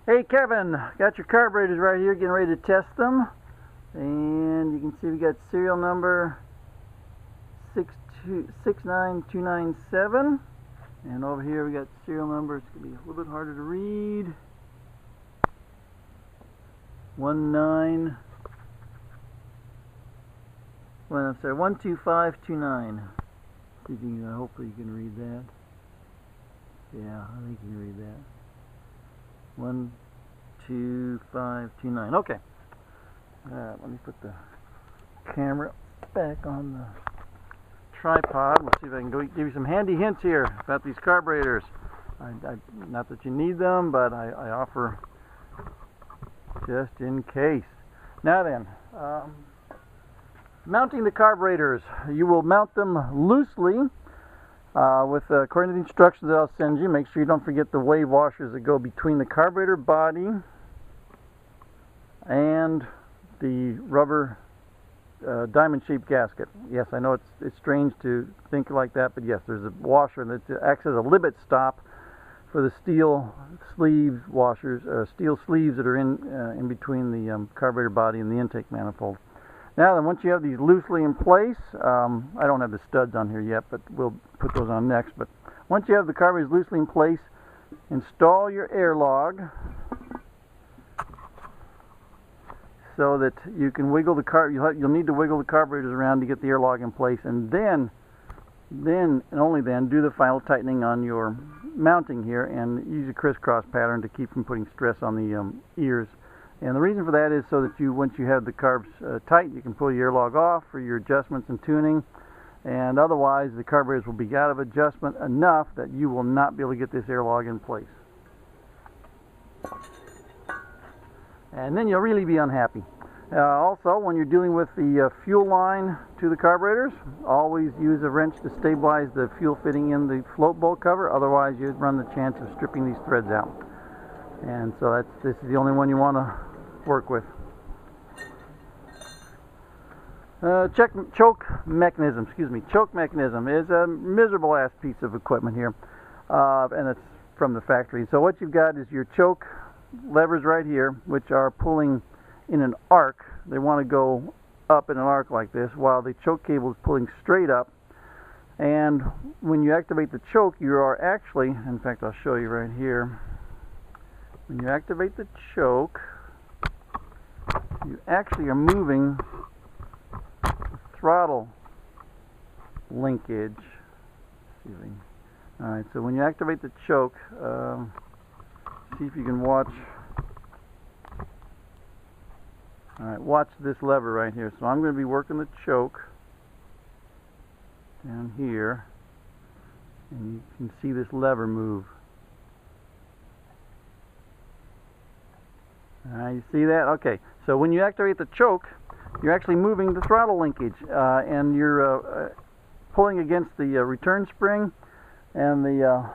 Hey Kevin, got your carburetors right here, getting ready to test them. And you can see we got serial number 69297. And over here we got serial number, it's going to be a little bit harder to read. 12529. See if you can, hopefully you can read that. Yeah, I think you can read that. 12529. Okay. Let me put the camera back on the tripod. Let's see if I can give you some handy hints here about these carburetors. Not that you need them, but I offer just in case. Now then, mounting the carburetors. You will mount them loosely. According to the instructions that I'll send you, make sure you don't forget the wave washers that go between the carburetor body and the rubber diamond-shaped gasket. Yes, I know it's strange to think like that, but yes, there's a washer that acts as a libet stop for the steel sleeves washers, steel sleeves that are in between the carburetor body and the intake manifold. Now then, once you have these loosely in place, I don't have the studs on here yet, but we'll put those on next. But once you have the carburetors loosely in place, install your air log so that you can wiggle the you'll need to wiggle the carburetors around to get the air log in place, and then and only then do the final tightening on your mounting here, and use a crisscross pattern to keep from putting stress on the ears. And the reason for that is so that once you have the carbs tight, you can pull your air log off for your adjustments and tuning, and otherwise the carburetors will be out of adjustment enough that you will not be able to get this air log in place. And then you'll really be unhappy. Also, when you're dealing with the fuel line to the carburetors, always use a wrench to stabilize the fuel fitting in the float bolt cover, otherwise you'd run the chance of stripping these threads out. And so this is the only one you want to work with. Choke mechanism is a miserable ass piece of equipment here, and it's from the factory. So what you've got is your choke levers right here, which are pulling in an arc. They want to go up in an arc like this, while the choke cable is pulling straight up. And when you activate the choke, you are actually, in fact I'll show you right here, when you activate the choke, you actually are moving the throttle linkage. Alright, so when you activate the choke, see if you can watch. Alright, watch this lever right here. So I'm going to be working the choke down here, and you can see this lever move. You see that? Okay, so when you activate the choke, you're actually moving the throttle linkage, and you're pulling against the return spring and the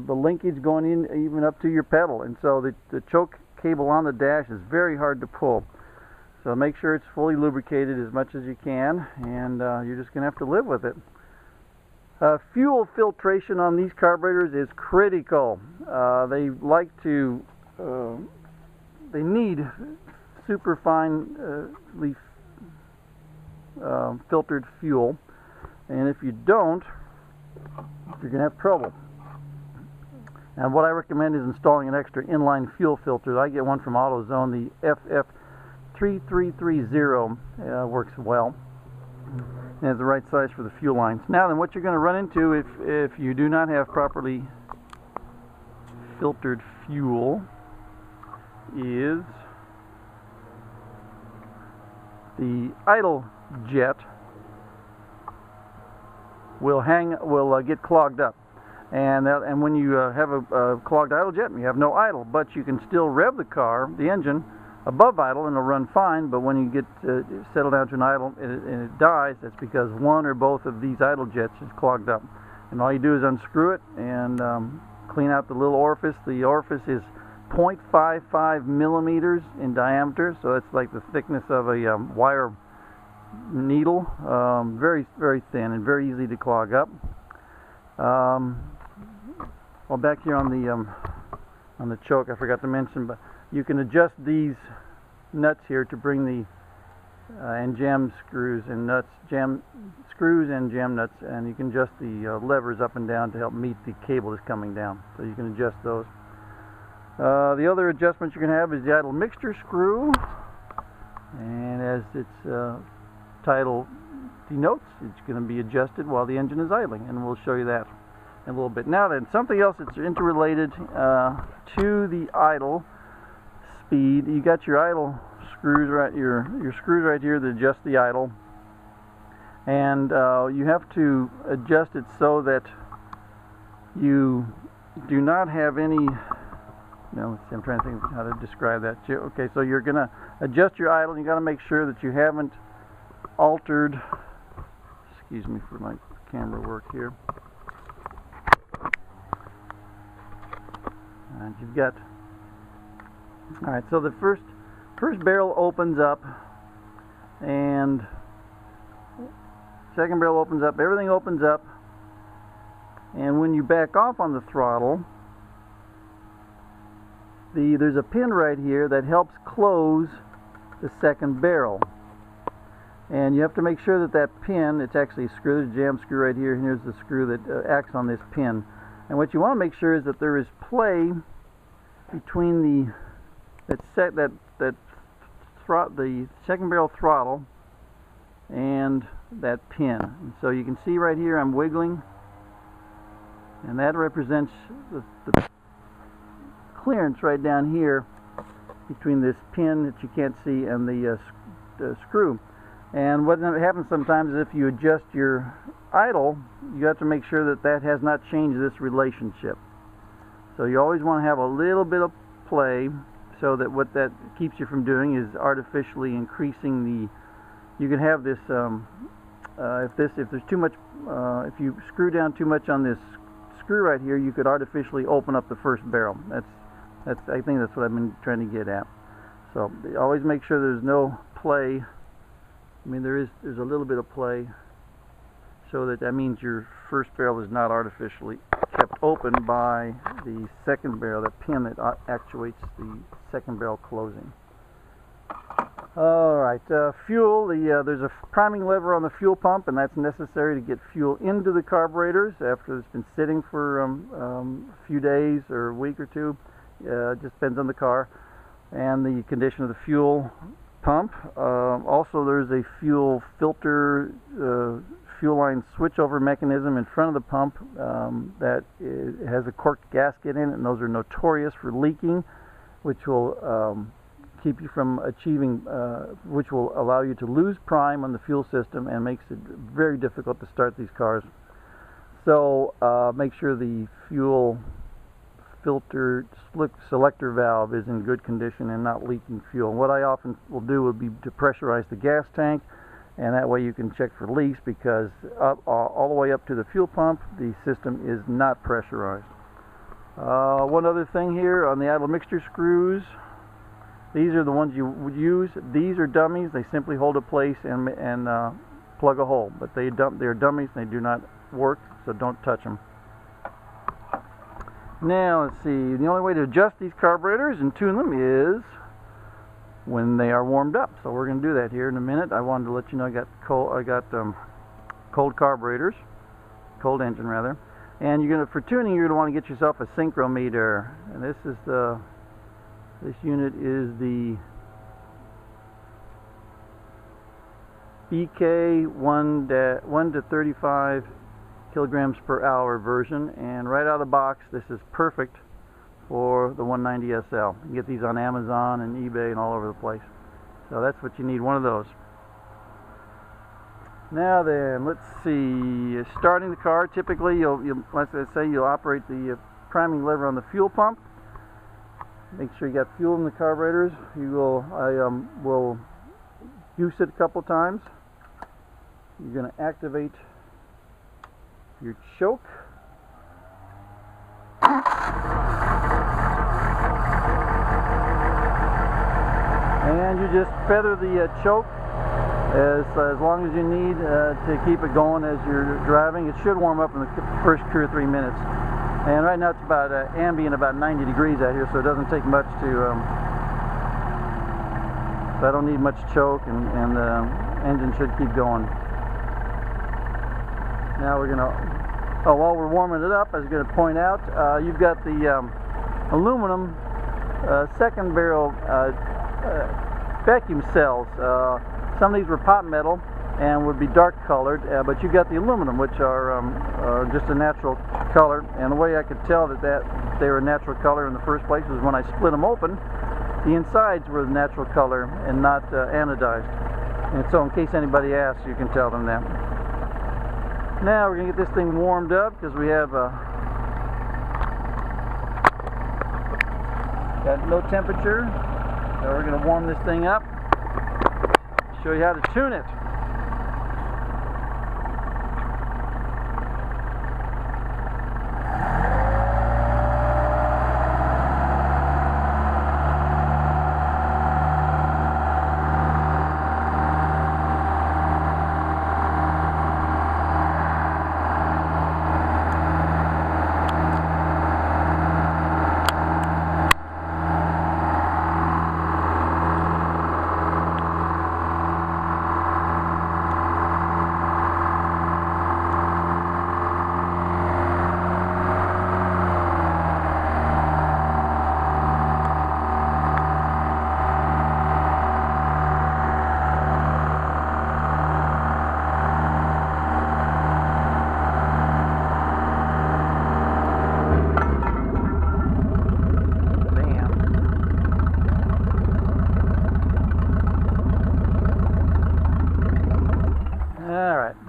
linkage going in even up to your pedal, and so the choke cable on the dash is very hard to pull. So make sure it's fully lubricated as much as you can, and you're just going to have to live with it. Fuel filtration on these carburetors is critical. They need super finely filtered fuel, and if you don't, you're going to have trouble. And what I recommend is installing an extra inline fuel filter. I get one from AutoZone, the FF3330 works well, and is the right size for the fuel lines. Now then, what you're going to run into if you do not have properly filtered fuel is the idle jet will get clogged up, and when you have a clogged idle jet, you have no idle, but you can still rev the engine above idle and it'll run fine. But when you get settled down to an idle and it dies, that's because one or both of these idle jets is clogged up. And all you do is unscrew it and clean out the little orifice. The orifice is 0.55 millimeters in diameter, so it's like the thickness of a wire needle. Very, very thin and very easy to clog up. Well, back here on the on the choke. I forgot to mention, but you can adjust these nuts here to bring the and jam screws and nuts, jam nuts, and you can adjust the levers up and down to help meet the cable that's coming down. So you can adjust those. The other adjustment you can have is the idle mixture screw, and as its title denotes, it's going to be adjusted while the engine is idling, and we'll show you that in a little bit. Now then, something else that's interrelated to the idle speed. You got your idle screws right, your screws right here that adjust the idle, and you have to adjust it so that you do not have any. No, let's see, I'm trying to think how to describe that. Okay, so you're going to adjust your idle. You got to make sure that you haven't altered. Excuse me for my camera work here. And you've got. All right, so the first barrel opens up, and second barrel opens up. Everything opens up, and when you back off on the throttle, there's a pin right here that helps close the second barrel, and you have to make sure that that pin, it's actually a screw. There's a jam screw right here, and here's the screw that acts on this pin. And what you want to make sure is that there is play between the second barrel throttle and that pin. And so you can see right here I'm wiggling, and that represents the clearance right down here between this pin that you can't see and the screw. And what happens sometimes is if you adjust your idle, you have to make sure that that has not changed this relationship. So you always want to have a little bit of play, so that what that keeps you from doing is artificially increasing the. You can have this if there's too much, if you screw down too much on this screw right here, you could artificially open up the first barrel. I think that's what I've been trying to get at. So always make sure there's no play. I mean, there's a little bit of play, so that means your first barrel is not artificially kept open by the second barrel, that pin that actuates the second barrel closing. Alright, fuel, there's a priming lever on the fuel pump, and that's necessary to get fuel into the carburetors after it's been sitting for a few days or a week or two. It just depends on the car and the condition of the fuel pump. Also, there's a fuel filter, fuel line switchover mechanism in front of the pump that has a corked gasket in it, and those are notorious for leaking, which will keep you from achieving, which will allow you to lose prime on the fuel system and makes it very difficult to start these cars. So make sure the fuel filter selector valve is in good condition and not leaking fuel. What I often will do would be to pressurize the gas tank, and that way you can check for leaks, because all the way up to the fuel pump the system is not pressurized. One other thing here on the idle mixture screws, these are the ones you would use. These are dummies. They simply hold a place and plug a hole, but they're dummies and they do not work, so don't touch them. Now let's see, the only way to adjust these carburetors and tune them is when they are warmed up. So we're going to do that here in a minute. I wanted to let you know I got cold carburetors, cold engine rather. And for tuning, you're going to want to get yourself a synchrometer. And this unit is the BK 1 to 35 kilograms per hour version, and right out of the box this is perfect for the 190 SL. You can get these on Amazon and eBay and all over the place. So that's what you need, one of those. Now then, let's see. Starting the car, typically let's say you'll operate the priming lever on the fuel pump. Make sure you got fuel in the carburetors. I will use it a couple times. You're going to activate your choke. And you just feather the choke as long as you need to keep it going as you're driving. It should warm up in the first 2 or 3 minutes. And right now it's about ambient, about 90 degrees out here, so it doesn't take much to. So I don't need much choke, and the engine should keep going. Now we're gonna. Oh, while we're warming it up, I was going to point out you've got the aluminum second barrel vacuum cells. Some of these were pot metal and would be dark colored, but you've got the aluminum, which are just a natural color. And the way I could tell that they were a natural color in the first place was when I split them open, the insides were the natural color and not anodized. And so in case anybody asks, you can tell them that. Now we're going to get this thing warmed up because we have got low temperature. So we're going to warm this thing up, show you how to tune it.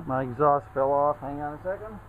My exhaust fell off. Hang on a second.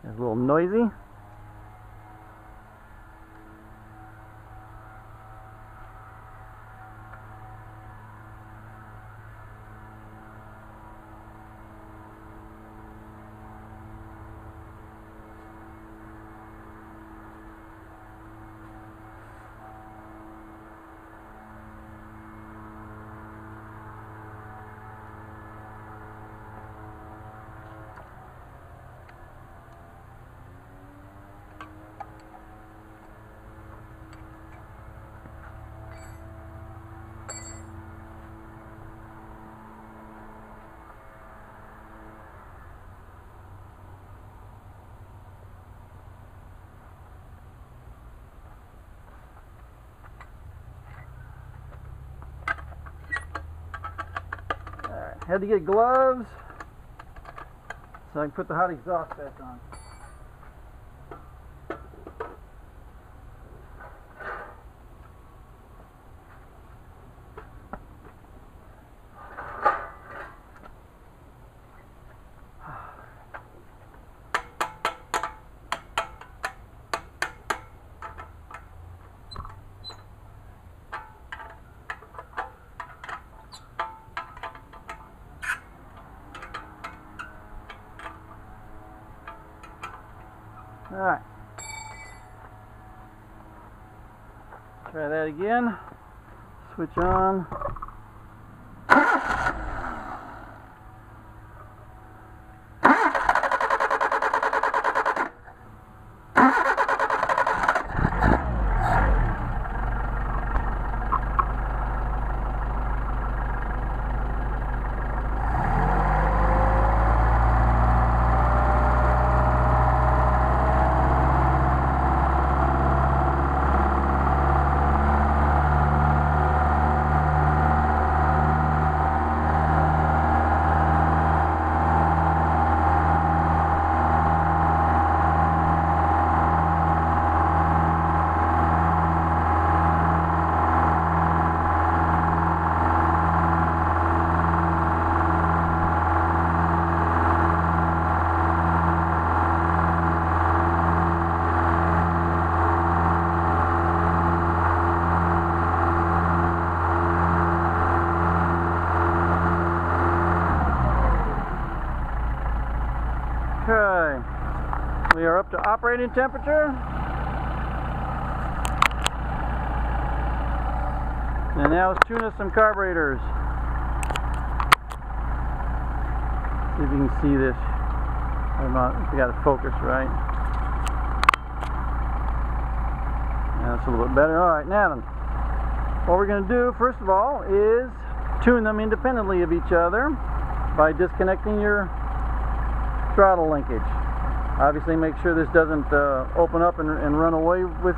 It's a little noisy. Had to get gloves so I can put the hot exhaust back on. Alright, try that again, switch on. We are up to operating temperature. And now let's tune us some carburetors. See if you can see this. We got to focus right. Yeah, that's a little bit better. Alright, now then. What we're going to do, first of all, is tune them independently of each other by disconnecting your throttle linkage. Obviously, make sure this doesn't open up and run away with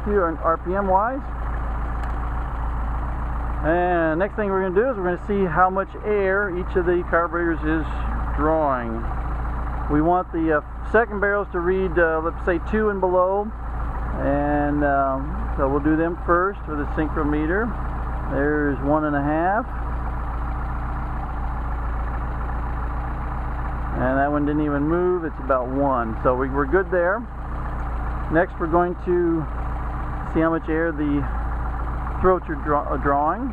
you RPM wise. And next thing we're going to do is we're going to see how much air each of the carburetors is drawing. We want the second barrels to read, let's say 2 and below, and so we'll do them first with a synchrometer. There's 1.5, and that one didn't even move. It's about 1, so we're good there. Next, we're going to see how much air the throats are drawing,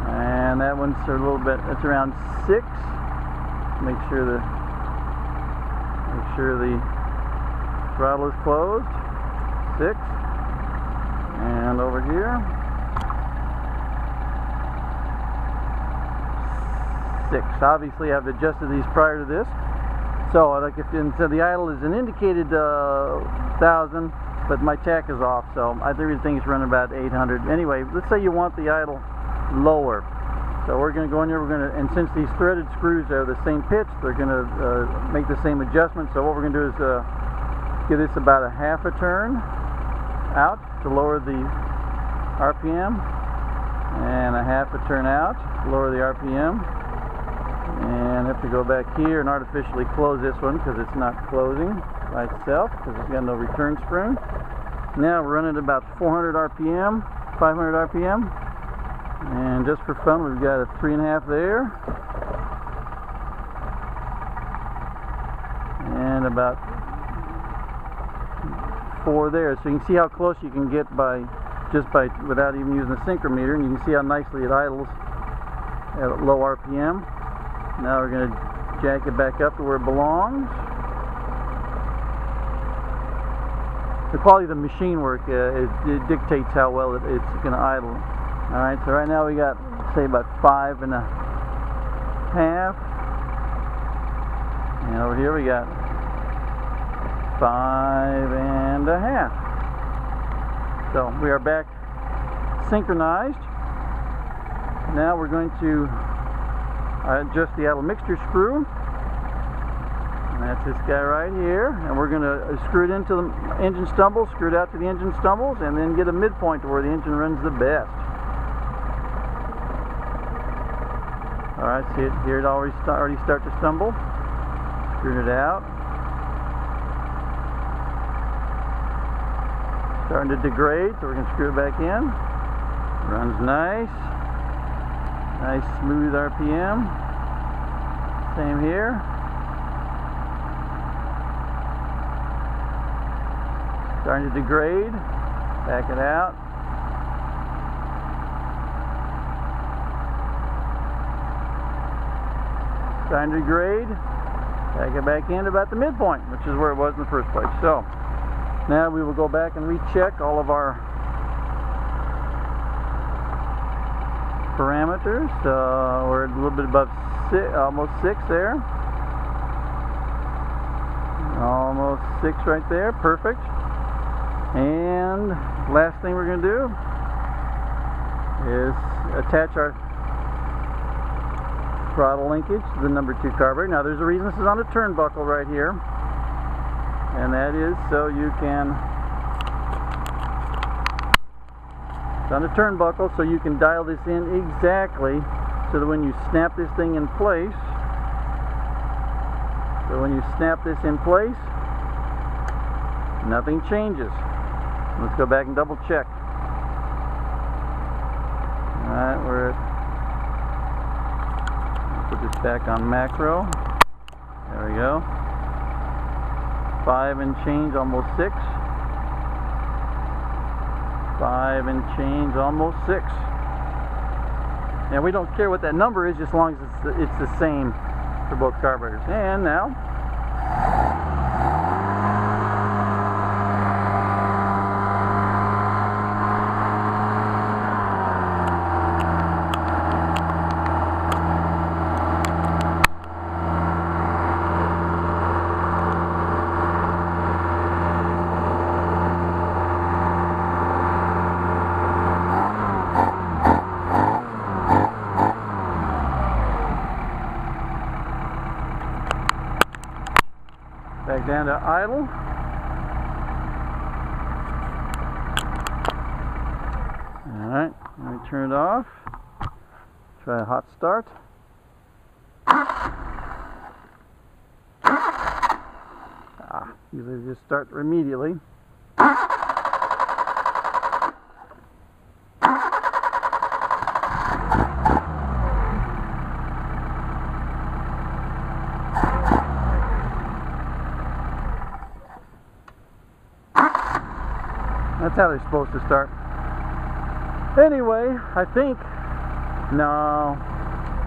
and that one's a little bit. It's around 6. Make sure the throttle is closed. 6, and over here 6. Obviously, I've adjusted these prior to this. So, like if so the idle is an indicated 1,000. But my tach is off, so I think it's running about 800. Anyway, let's say you want the idle lower. So we're going to go in there, and since these threaded screws are the same pitch, they're going to make the same adjustment. So what we're going to do is give this about a half a turn out to lower the RPM, and a half a turn out to lower the RPM. And I have to go back here and artificially close this one because it's not closing by itself because it's got no return spring. Now we're running at about 400 RPM, 500 RPM, and just for fun we've got a 3.5 there, and about 4 there. So you can see how close you can get without even using the synchrometer, and you can see how nicely it idles at low RPM. Now we're going to jack it back up to where it belongs. The quality of the machine work it dictates how well it's going to idle. Alright, so right now we got, say, about 5.5. And over here we got 5.5. So we are back synchronized. Now we're going to adjust the idle mixture screw. And that's this guy right here, and we're going to screw it into the engine stumbles, screw it out to the engine stumbles, and then get a midpoint to where the engine runs the best. Alright, see it here, it already start to stumble. Screwing it out. Starting to degrade, so we're going to screw it back in. Runs nice. Nice smooth RPM. Same here. Starting to degrade. Back it out. Starting to degrade. Back it back in about the midpoint, which is where it was in the first place. So now we will go back and recheck all of our parameters. We're a little bit above almost 6 there. Almost 6 right there. Perfect. And last thing we're going to do is attach our throttle linkage to the number 2 carburetor. Now there's a reason this is on a turnbuckle right here, and that is so you can, it's on a turnbuckle so you can dial this in exactly so that when you snap this thing in place, nothing changes. Let's go back and double check. Alright, put this back on macro. There we go. 5 and change, almost 6. 5 and change, almost 6. And we don't care what that number is, just as long as it's the same for both carburetors. And now Back down to idle. Alright, let me turn it off. Try a hot start. Usually just start immediately. That's how they're supposed to start. Anyway, I think, no,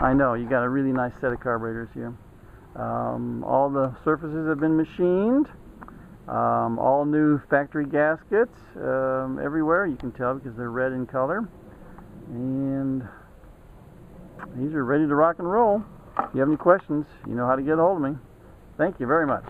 I know, you got a really nice set of carburetors here. All the surfaces have been machined. All new factory gaskets everywhere. You can tell because they're red in color. And these are ready to rock and roll. If you have any questions, you know how to get a hold of me. Thank you very much.